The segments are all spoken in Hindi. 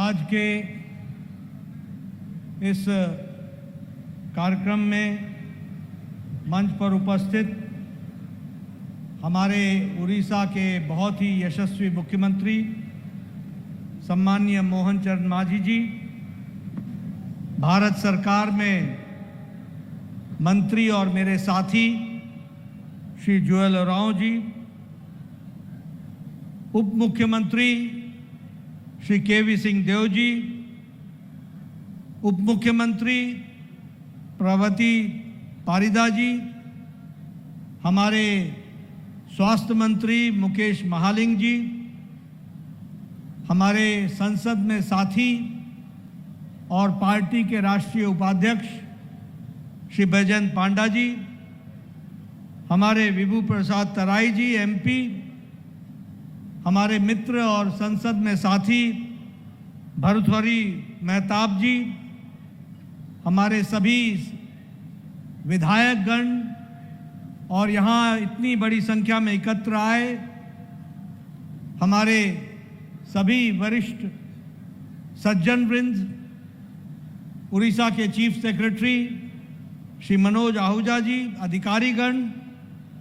आज के इस कार्यक्रम में मंच पर उपस्थित हमारे उड़ीसा के बहुत ही यशस्वी मुख्यमंत्री सम्माननीय मोहन चरण मांझी जी, भारत सरकार में मंत्री और मेरे साथी श्री जुएल ओरांव जी, उप मुख्यमंत्री श्री केवी सिंह देव जी, उप मुख्यमंत्री प्रभावती पारिदा जी, हमारे स्वास्थ्य मंत्री मुकेश महालिंग जी, हमारे संसद में साथी और पार्टी के राष्ट्रीय उपाध्यक्ष श्री बैजयंत पांडा जी, हमारे विभू प्रसाद तराई जी एमपी, हमारे मित्र और संसद में साथी भर्तृहरि मेहताब जी, हमारे सभी विधायकगण और यहाँ इतनी बड़ी संख्या में एकत्र आए हमारे सभी वरिष्ठ सज्जन वृंद, उड़ीसा के चीफ सेक्रेटरी श्री मनोज आहूजा जी, अधिकारीगण,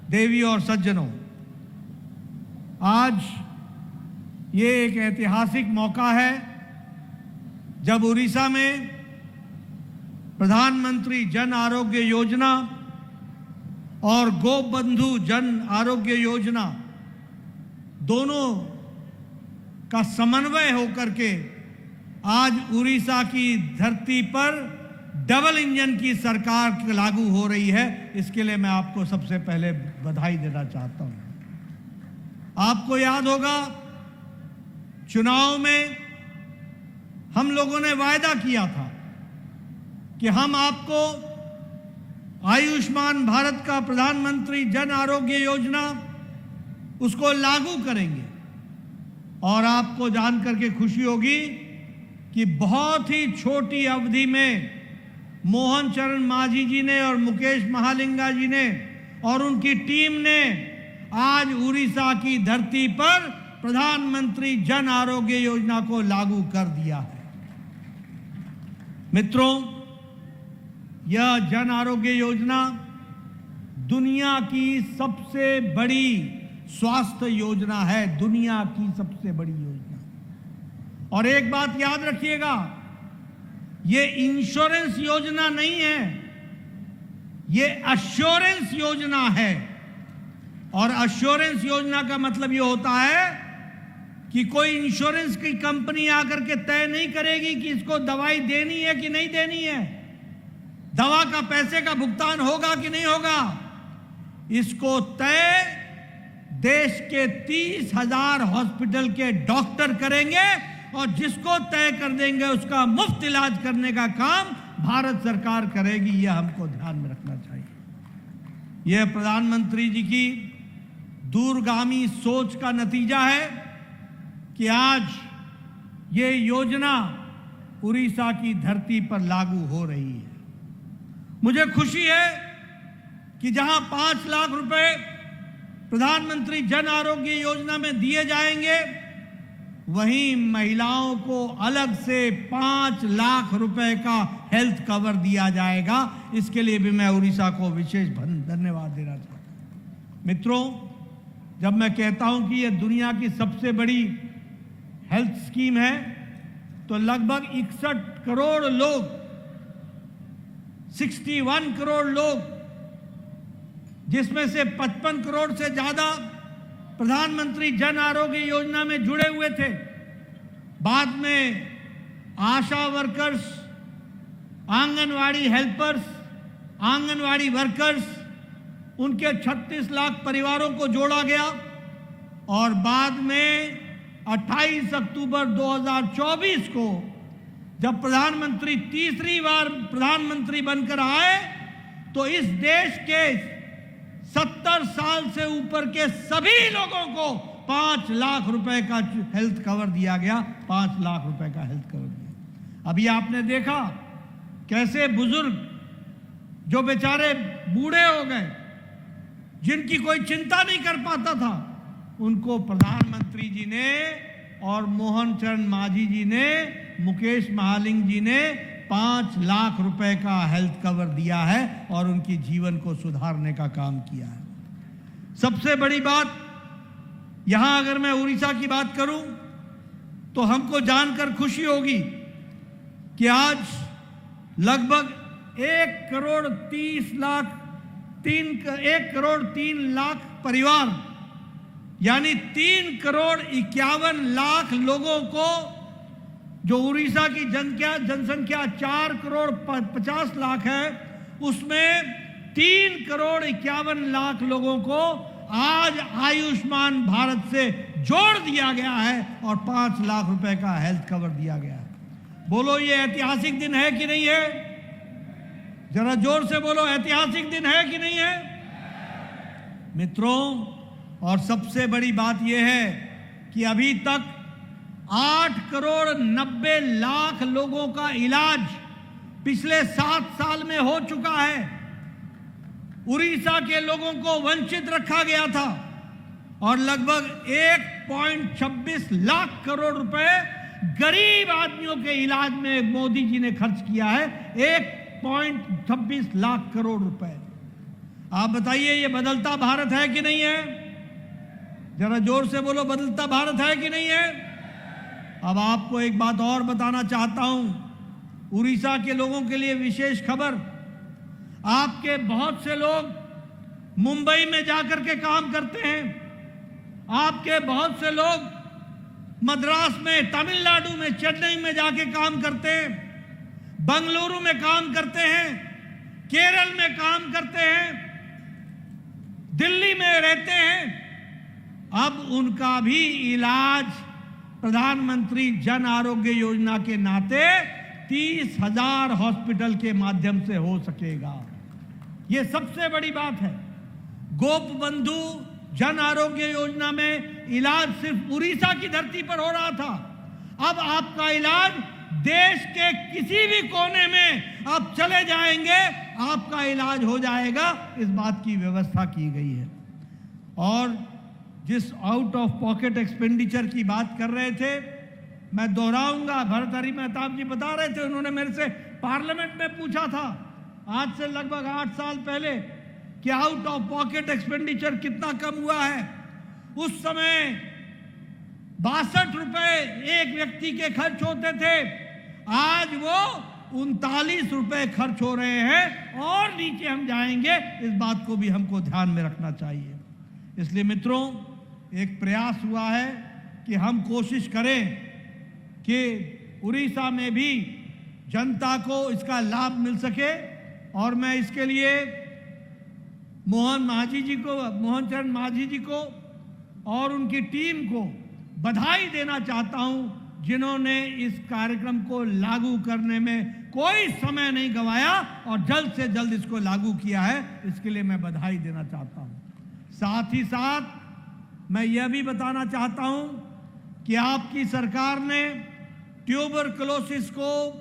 देवी और सज्जनों, आज ये एक ऐतिहासिक मौका है जब उड़ीसा में प्रधानमंत्री जन आरोग्य योजना और गोबंधु जन आरोग्य योजना दोनों का समन्वय होकर के आज उड़ीसा की धरती पर डबल इंजन की सरकार लागू हो रही है। इसके लिए मैं आपको सबसे पहले बधाई देना चाहता हूं। आपको याद होगा चुनाव में हम लोगों ने वायदा किया था कि हम आपको आयुष्मान भारत का प्रधानमंत्री जन आरोग्य योजना उसको लागू करेंगे। और आपको जानकर के खुशी होगी कि बहुत ही छोटी अवधि में मोहन चरण मांझी जी ने और मुकेश महालिंगा जी ने और उनकी टीम ने आज उड़ीसा की धरती पर प्रधानमंत्री जन आरोग्य योजना को लागू कर दिया है। मित्रों, यह जन आरोग्य योजना दुनिया की सबसे बड़ी स्वास्थ्य योजना है, दुनिया की सबसे बड़ी योजना। और एक बात याद रखिएगा, ये इंश्योरेंस योजना नहीं है, ये एश्योरेंस योजना है। और एश्योरेंस योजना का मतलब ये होता है कि कोई इंश्योरेंस की कंपनी आकर के तय नहीं करेगी कि इसको दवाई देनी है कि नहीं देनी है, दवा का पैसे का भुगतान होगा कि नहीं होगा। इसको तय देश के 30,000 हॉस्पिटल के डॉक्टर करेंगे और जिसको तय कर देंगे उसका मुफ्त इलाज करने का काम भारत सरकार करेगी। यह हमको ध्यान में रखना चाहिए। यह प्रधानमंत्री जी की दूरगामी सोच का नतीजा है कि आज ये योजना उड़ीसा की धरती पर लागू हो रही है। मुझे खुशी है कि जहां 5 लाख रुपए प्रधानमंत्री जन आरोग्य योजना में दिए जाएंगे, वहीं महिलाओं को अलग से 5 लाख रुपए का हेल्थ कवर दिया जाएगा। इसके लिए भी मैं उड़ीसा को विशेष धन्यवाद देना चाहता हूं। मित्रों, जब मैं कहता हूं कि यह दुनिया की सबसे बड़ी हेल्थ स्कीम है, तो लगभग 61 करोड़ लोग, 61 करोड़ लोग, जिसमें से 55 करोड़ से ज्यादा प्रधानमंत्री जन आरोग्य योजना में जुड़े हुए थे। बाद में Asha workers, anganwadi helpers, anganwadi workers, उनके 36 लाख परिवारों को जोड़ा गया। और बाद में 28 अक्टूबर 2024 को जब प्रधानमंत्री तीसरी बार प्रधानमंत्री बनकर आए, तो इस देश के 70 साल से ऊपर के सभी लोगों को 5 लाख रुपए का हेल्थ कवर दिया गया। 5 लाख रुपए का हेल्थ कवर दिया। अभी आपने देखा कैसे बुजुर्ग जो बेचारे बूढ़े हो गए, जिनकी कोई चिंता नहीं कर पाता था, उनको प्रधानमंत्री जी ने और मोहन चरण मांझी जी ने मुकेश महालिंग जी ने 5 लाख रुपए का हेल्थ कवर दिया है और उनकी जीवन को सुधारने का काम किया है। सबसे बड़ी बात यहां अगर मैं उड़ीसा की बात करूं तो हमको जानकर खुशी होगी कि आज लगभग 1 करोड़ 3 लाख परिवार यानी 3 करोड़ 51 लाख लोगों को, जो उड़ीसा की जनसंख्या 4 करोड़ 50 लाख है, उसमें 3 करोड़ 51 लाख लोगों को आज आयुष्मान भारत से जोड़ दिया गया है और 5 लाख रुपए का हेल्थ कवर दिया गया है। बोलो ये ऐतिहासिक दिन है कि नहीं है? जरा जोर से बोलो, ऐतिहासिक दिन है कि नहीं है? मित्रों, और सबसे बड़ी बात यह है कि अभी तक 8 करोड़ 90 लाख लोगों का इलाज पिछले 7 साल में हो चुका है। उड़ीसा के लोगों को वंचित रखा गया था और लगभग 1.26 लाख करोड़ रुपए गरीब आदमियों के इलाज में मोदी जी ने खर्च किया है। 1.26 लाख करोड़ रुपए। आप बताइए ये बदलता भारत है कि नहीं है? जरा जोर से बोलो, बदलता भारत है कि नहीं है? अब आपको एक बात और बताना चाहता हूं, उड़ीसा के लोगों के लिए विशेष खबर। आपके बहुत से लोग मुंबई में जाकर के काम करते हैं, आपके बहुत से लोग मद्रास में, तमिलनाडु में, चेन्नई में जाके काम करते हैं, बंगलुरु में काम करते हैं, केरल में काम करते हैं, दिल्ली में रहते हैं। अब उनका भी इलाज प्रधानमंत्री जन आरोग्य योजना के नाते 30,000 हॉस्पिटल के माध्यम से हो सकेगा। यह सबसे बड़ी बात है। गोप बंधु जन आरोग्य योजना में इलाज सिर्फ उड़ीसा की धरती पर हो रहा था। अब आपका इलाज देश के किसी भी कोने में आप चले जाएंगे, आपका इलाज हो जाएगा। इस बात की व्यवस्था की गई है। और जिस आउट ऑफ पॉकेट एक्सपेंडिचर की बात कर रहे थे, मैं दोहराऊंगा, भर्तृहरि मेहताब जी बता रहे थे, उन्होंने मेरे से पार्लियामेंट में पूछा था आज से लगभग 8 साल पहले कि आउट ऑफ पॉकेट एक्सपेंडिचर कितना कम हुआ है। उस समय 62 रुपए एक व्यक्ति के खर्च होते थे, आज वो 39 रुपए खर्च हो रहे हैं और नीचे हम जाएंगे। इस बात को भी हमको ध्यान में रखना चाहिए। इसलिए मित्रों, एक प्रयास हुआ है कि हम कोशिश करें कि उड़ीसा में भी जनता को इसका लाभ मिल सके। और मैं इसके लिए मोहन चरण मांझी जी को और उनकी टीम को बधाई देना चाहता हूं, जिन्होंने इस कार्यक्रम को लागू करने में कोई समय नहीं गंवाया और जल्द से जल्द इसको लागू किया है। इसके लिए मैं बधाई देना चाहता हूं। साथ ही साथ मैं यह भी बताना चाहता हूं कि आपकी सरकार ने ट्यूबरकुलोसिस को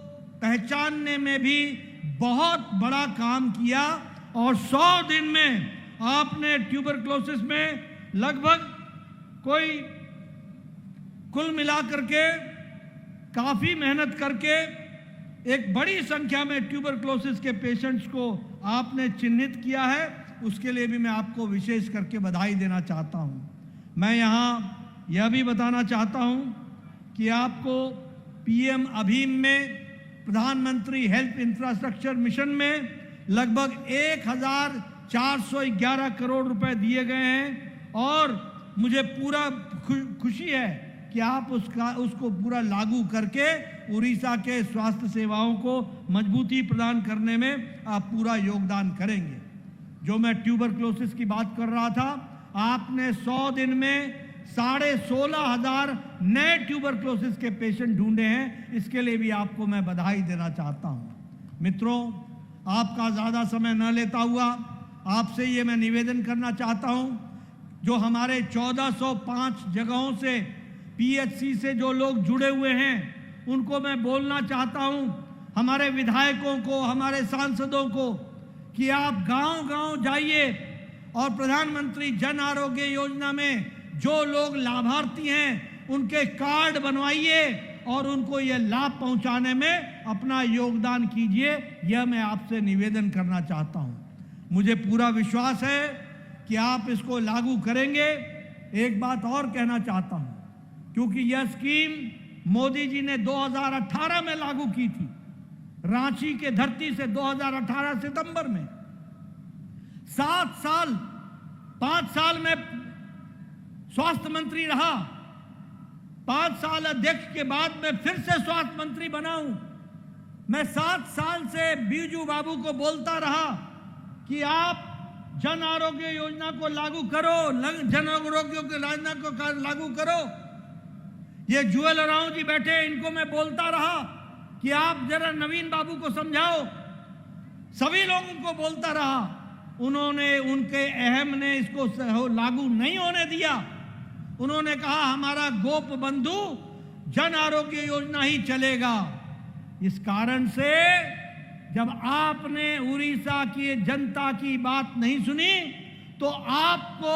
पहचानने में भी बहुत बड़ा काम किया और 100 दिन में आपने ट्यूबरकुलोसिस में लगभग कोई कुल मिलाकर के काफी मेहनत करके एक बड़ी संख्या में ट्यूबरकुलोसिस के पेशेंट्स को आपने चिन्हित किया है। उसके लिए भी मैं आपको विशेष करके बधाई देना चाहता हूं। मैं यहां यह भी बताना चाहता हूं कि आपको पीएम अभीम में, प्रधानमंत्री हेल्थ इंफ्रास्ट्रक्चर मिशन में लगभग 1,411 करोड़ रुपए दिए गए हैं और मुझे पूरा खुशी है कि आप उसको पूरा लागू करके उड़ीसा के स्वास्थ्य सेवाओं को मजबूती प्रदान करने में आप पूरा योगदान करेंगे। जो मैं ट्यूबरकुलोसिस की बात कर रहा था, आपने 100 दिन में 16,500 नए ट्यूबरकुलोसिस के पेशेंट ढूंढे हैं। इसके लिए भी आपको मैं बधाई देना चाहता हूं। मित्रों, आपका ज्यादा समय न लेता हुआ आपसे ये मैं निवेदन करना चाहता हूं, जो हमारे 1405 जगहों से पीएचसी से जो लोग जुड़े हुए हैं उनको मैं बोलना चाहता हूं, हमारे विधायकों को, हमारे सांसदों को, कि आप गांव-गांव जाइए और प्रधानमंत्री जन आरोग्य योजना में जो लोग लाभार्थी हैं उनके कार्ड बनवाइए और उनको ये लाभ पहुंचाने में अपना योगदान कीजिए, यह मैं आपसे निवेदन करना चाहता हूं। मुझे पूरा विश्वास है कि आप इसको लागू करेंगे। एक बात और कहना चाहता हूं, क्योंकि यह स्कीम मोदी जी ने 2018 में लागू की थी, रांची के धरती से 2018 सितंबर में। 7 साल 5 साल में स्वास्थ्य मंत्री रहा, 5 साल अध्यक्ष के बाद मैं फिर से स्वास्थ्य मंत्री बना हूं। मैं 7 साल से बीजू बाबू को बोलता रहा कि आप जन आरोग्य योजना को लागू करो, जन आरोग्य योजना को लागू करो। ये जुएल राव जी बैठे, इनको मैं बोलता रहा कि आप जरा नवीन बाबू को समझाओ, सभी लोगों को बोलता रहा। उन्होंने, उनके अहम ने इसको लागू नहीं होने दिया। उन्होंने कहा हमारा गोप बंधु जन आरोग्य योजना ही चलेगा। इस कारण से जब आपने उड़ीसा की जनता की बात नहीं सुनी, तो आपको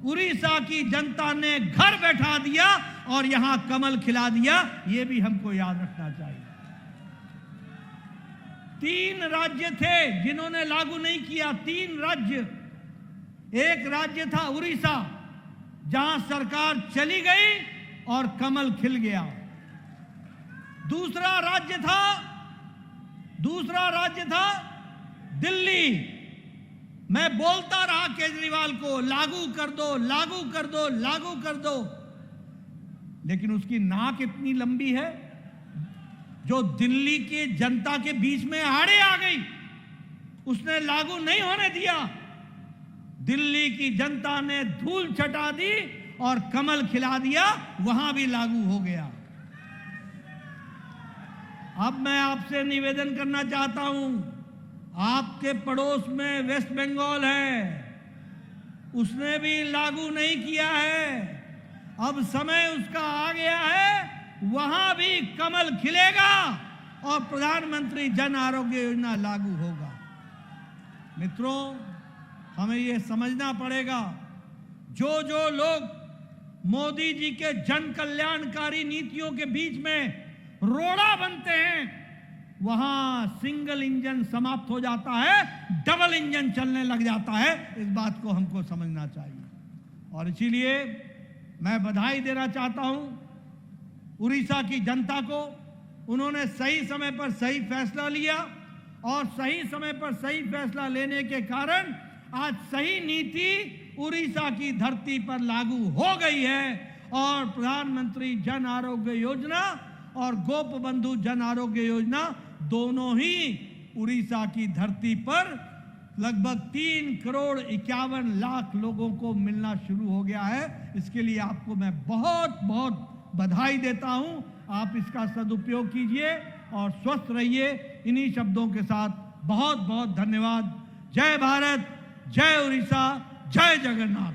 उड़ीसा की जनता ने घर बैठा दिया और यहां कमल खिला दिया। यह भी हमको याद रखना चाहिए। 3 राज्य थे जिन्होंने लागू नहीं किया, 3 राज्य। एक राज्य था उड़ीसा, जहां सरकार चली गई और कमल खिल गया। दूसरा राज्य था दिल्ली। मैं बोलता रहा केजरीवाल को लागू कर दो, लागू कर दो, लागू कर दो, लेकिन उसकी नाक इतनी लंबी है जो दिल्ली की जनता के बीच में आड़े आ गई। उसने लागू नहीं होने दिया। दिल्ली की जनता ने धूल चटा दी और कमल खिला दिया, वहां भी लागू हो गया। अब मैं आपसे निवेदन करना चाहता हूं, आपके पड़ोस में वेस्ट बंगाल है, उसने भी लागू नहीं किया है। अब समय उसका आ गया है, वहां भी कमल खिलेगा और प्रधानमंत्री जन आरोग्य योजना लागू होगा। मित्रों, हमें यह समझना पड़ेगा, जो जो लोग मोदी जी के जन कल्याणकारी नीतियों के बीच में रोड़ा बनते हैं, वहां सिंगल इंजन समाप्त हो जाता है, डबल इंजन चलने लग जाता है। इस बात को हमको समझना चाहिए। और इसीलिए मैं बधाई देना चाहता हूं उड़ीसा की जनता को। उन्होंने सही समय पर सही फैसला लिया और सही समय पर सही फैसला लेने के कारण आज सही नीति उड़ीसा की धरती पर लागू हो गई है और प्रधानमंत्री जन आरोग्य योजना और गोप बंधु जन आरोग्य योजना दोनों ही उड़ीसा की धरती पर लगभग 3 करोड़ 51 लाख लोगों को मिलना शुरू हो गया है। इसके लिए आपको मैं बहुत बहुत बधाई देता हूं। आप इसका सदुपयोग कीजिए और स्वस्थ रहिए। इन्हीं शब्दों के साथ बहुत बहुत धन्यवाद। जय भारत, जय उड़ीसा, जय जगन्नाथ।